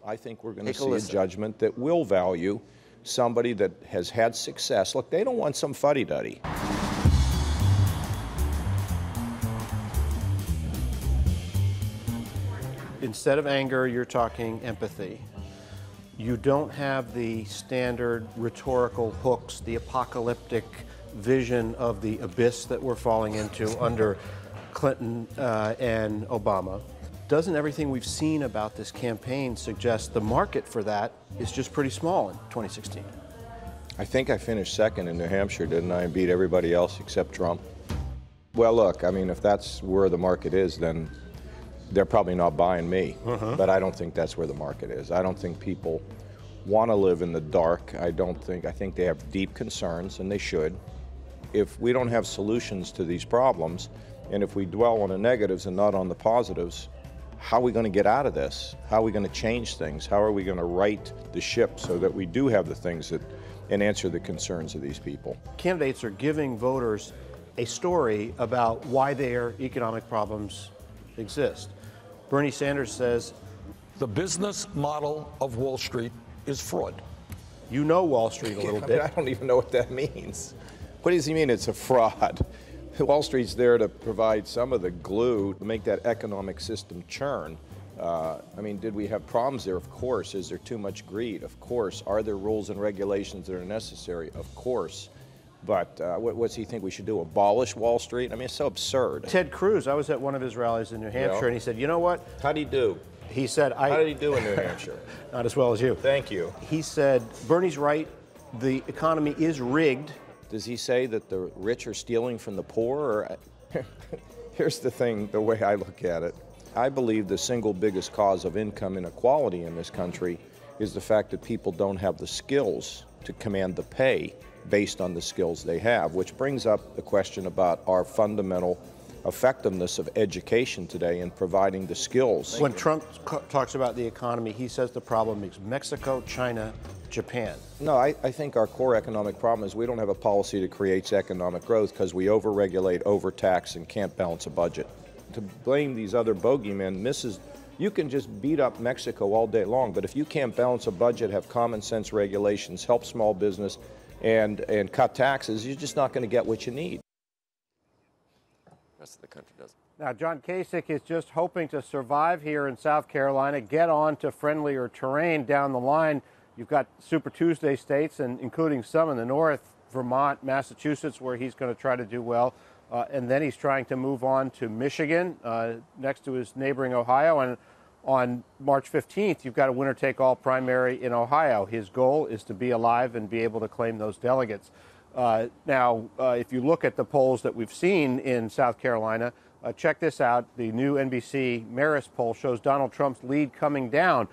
I think we're going to see a judgment that will value somebody that has had success. Look, they don't want some fuddy-duddy. Instead of anger, you're talking empathy. You don't have the standard rhetorical hooks, the apocalyptic vision of the abyss that we're falling into under Clinton and Obama. Doesn't everything we've seen about this campaign suggest the market for that is just pretty small in 2016? I think I finished second in New Hampshire, didn't I, and beat everybody else except Trump? Well, look, I mean, if that's where the market is, then they're probably not buying me. But I don't think that's where the market is. I don't think people want to live in the dark. I think they have deep concerns, and they should. If we don't have solutions to these problems, and if we dwell on the negatives and not on the positives, how are we going to get out of this? How are we going to change things? How are we going to right the ship so that we do have the things that and answer the concerns of these people? Candidates are giving voters a story about why their economic problems exist. Bernie Sanders says, the business model of Wall Street is fraud. You know Wall Street a little bit. I don't even know what that means. What does he mean it's a fraud? Wall Street's there to provide some of the glue to make that economic system churn. I mean, did we have problems there? Of course. Is there too much greed? Of course. Are there rules and regulations that are necessary? Of course. But what does he think we should do? Abolish Wall Street? I mean, it's so absurd. Ted Cruz, I was at one of his rallies in New Hampshire, and he said, you know what? How'd he do? He said, how did he do in New Hampshire? Not as well as you. Thank you. He said, Bernie's right, the economy is rigged. Does he say that the rich are stealing from the poor? Or here's the thing, the way I look at it. I believe the single biggest cause of income inequality in this country is the fact that people don't have the skills to command the pay based on the skills they have, which brings up the question about our fundamental effectiveness of education today in providing the skills. When Trump talks about the economy, he says the problem is Mexico, China, Japan. No, I think our core economic problem is we don't have a policy that creates economic growth because we overregulate, overtax, and can't balance a budget. To blame these other bogeymen you can just beat up Mexico all day long, but if you can't balance a budget, have common sense regulations, help small business, and cut taxes, you're just not going to get what you need. The rest of the country doesn't. Now, John Kasich is just hoping to survive here in South Carolina, get on to friendlier terrain down the line. You've got Super Tuesday states, and including some in the north, Vermont, Massachusetts, where he's going to try to do well. And then he's trying to move on to Michigan, next to his neighboring Ohio. And on March 15th, you've got a winner-take-all primary in Ohio. His goal is to be alive and be able to claim those delegates. Now, if you look at the polls that we've seen in South Carolina, check this out. The new NBC Marist poll shows Donald Trump's lead coming down.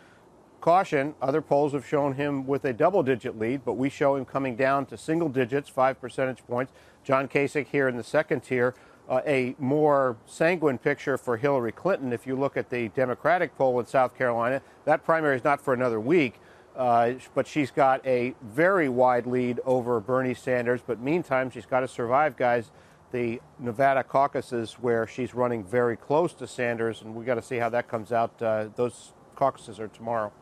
Caution, other polls have shown him with a double-digit lead, but we show him coming down to single digits, 5 percentage points. John Kasich here in the second tier. A more sanguine picture for Hillary Clinton. If you look at the Democratic poll in South Carolina, that primary is not for another week, but she's got a very wide lead over Bernie Sanders. But meantime, she's got to survive, guys, the Nevada caucuses where she's running very close to Sanders, and we got to see how that comes out. Those caucuses are tomorrow.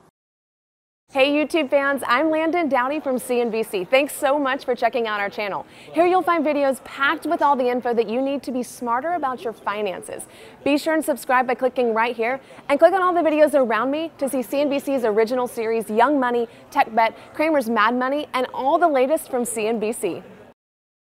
Hey YouTube fans, I'm Landon Dowdy from CNBC. Thanks so much for checking out our channel. Here you'll find videos packed with all the info that you need to be smarter about your finances. Be sure and subscribe by clicking right here, and click on all the videos around me to see CNBC's original series Young Money, Tech Bet, Kramer's Mad Money, and all the latest from CNBC.